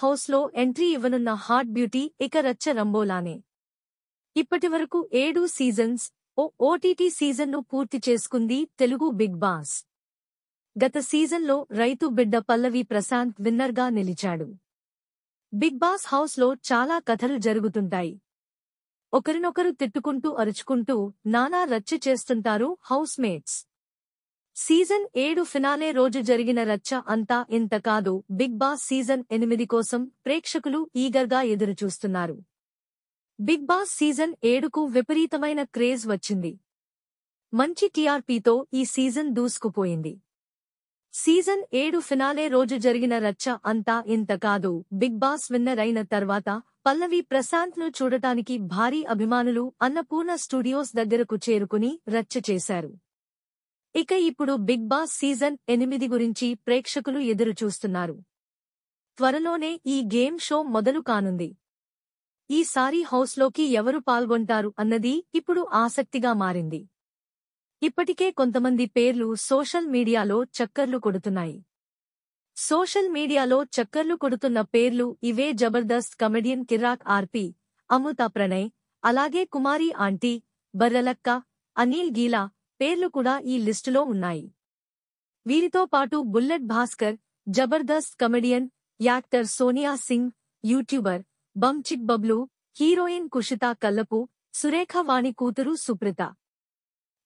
House లో entry ఇవ్వనున్న hot beauty ఇక రచ్చ రంబోలానే. ఇప్పటివరకు 7 సీజన్స్, ఓటీటీ సీజన్ను పూర్తి చేసుకుంది తెలుగు బిగ్ బాస్. గత సీజన్లో రైతు బిడ్డ పల్లవి ప్రశాంత్ విన్నర్గా నిలిచాడు. బిగ్ బాస్ హౌస్ లో చాలా కథలు జరుగుతుంటాయి. ఒకరినొకరు తిట్టుకుంటూ అరుచుకుంటూ నానా రచ్చ చేస్తుంటారు హౌస్ మేట్స్. సీజన్ 7 ఫినాలే రోజు జరిగిన రచ్చ అంతా ఇంత కాదు. బిగ్ బాస్ సీజన్ 8 కోసం ప్రేక్షకులు ఈగర్గా ఎదురుచూస్తున్నారు. బిగ్ బాస్ సీజన్ 7కు విపరీతమైన క్రేజ్ వచ్చింది. మంచి టీఆర్పీతో ఈ సీజన్ దూసుకుపోయింది. సీజన్ 7 ఫినాలే రోజు జరిగిన రచ్చ అంతా ఇంత కాదు. బిగ్ బాస్ విన్నర్ అయిన తర్వాత పల్లవి ప్రశాంత్ను చూడటానికి భారీ అభిమానులు అన్నపూర్ణ స్టూడియోస్ దగ్గరకు చేరుకుని రచ్చ చేశారు. ఇక ఇప్పుడు బిగ్ బాస్ సీజన్ 8 గురించి ప్రేక్షకులు ఎదురుచూస్తున్నారు. త్వరలోనే ఈ గేమ్ షో మొదలు కానుంది. ఈసారి హౌస్లోకి ఎవరు పాల్గొంటారు అన్నది ఇప్పుడు ఆసక్తిగా మారింది. ఇప్పటికే కొంతమంది పేర్లు సోషల్ మీడియాలో చక్కర్లు కొడుతున్నాయి. సోషల్ మీడియాలో చక్కర్లు కొడుతున్న పేర్లు ఇవే: జబర్దస్త్ కమెడియన్ కిరాక్ ఆర్పీ, అమృత ప్రణయ్, అలాగే కుమారి ఆంటీ, బర్రలక్క, అనిల్ గీలా పేర్లు కూడా ఈ లిస్టులో ఉన్నాయి. వీరితో పాటు bullet Bhaskar, Jabardasth comedian, actor Sonia Singh, YouTuber Bum Chick Bablu, heroine Kushitha Kallapu, Surekha Vani కూతురు సుప్రీత.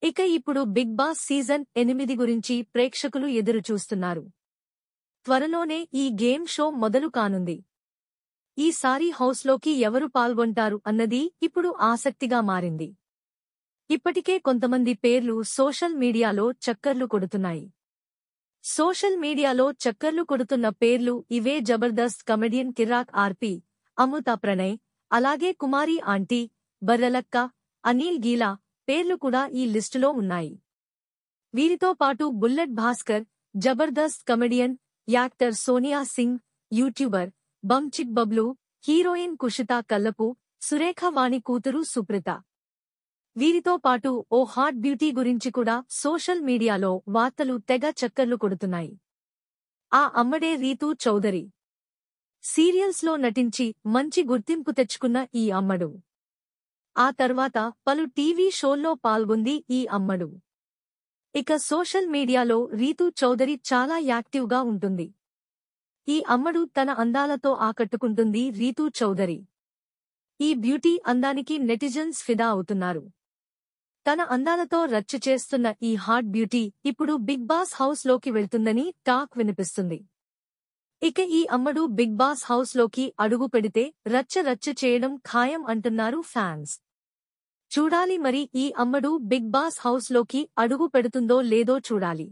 ఇక ఇప్పుడు బిగ్ బాస్ సీజన్ 8 గురించి ప్రేక్షకులు ఎదురుచూస్తున్నారు. త్వరలోనే ఈ గేమ్ షో మొదలు కానుంది. ఈసారి హౌస్లోకి ఎవరు పాల్గొంటారు అన్నది ఇప్పుడు ఆసక్తిగా మారింది. ఇప్పటికే కొంతమంది పేర్లు సోషల్ మీడియాలో చక్కర్లు కొడుతున్నాయి. సోషల్ మీడియాలో చక్కర్లు కొడుతున్న పేర్లు ఇవే: జబర్దస్త్ కమెడియన్ కిరాక్ ఆర్పీ, అమృత ప్రణయ్, అలాగే కుమారి ఆంటీ, బర్రలక్క, అనిల్ గీలా పేర్లు కూడా ఈ లిస్టులో ఉన్నాయి. వీరితో పాటు bullet Bhaskar, Jabardasth comedian, actor Sonia Singh, YouTuber Bum Chick Bablu, heroine Kushitha Kallapu, Surekha Vani కూతురు సుప్రీత. వీరితో పాటు ఓ హాట్ బ్యూటీ గురించి కూడా సోషల్ మీడియాలో వార్తలు తెగ చక్కర్లు కొడుతున్నాయి. ఆ అమ్మడే రీతూ చౌదరి. సీరియల్స్లో నటించి మంచి గుర్తింపు తెచ్చుకున్న ఈ అమ్మడు ఆ తర్వాత పలు టీవీ షోల్లో పాల్గొంది ఈ అమ్మడు. ఇక సోషల్ మీడియాలో రీతూ చౌదరి చాలా యాక్టివ్గా ఉంటుంది. ఈ అమ్మడు తన అందాలతో ఆకట్టుకుంటుంది రీతూ చౌదరి. ఈ బ్యూటీ అందానికి నెటిజన్స్ ఫిదా అవుతున్నారు. తన అందాలతో రచ్చ చేస్తున్న ఈ హాట్ బ్యూటీ ఇప్పుడు బిగ్ బాస్ హౌస్ లోకి వెళ్తుందని టాక్ వినిపిస్తుంది. ఇక ఈ అమ్మడు బిగ్ బాస్ హౌస్ లోకి అడుగు పెడితే రచ్చ చేయడం ఖాయం అంటున్నారు ఫ్యాన్స్. చూడాలి మరి ఈ అమ్మడు బిగ్ బాస్ హౌస్ లోకి అడుగు పెడుతుందో లేదో చూడాలి.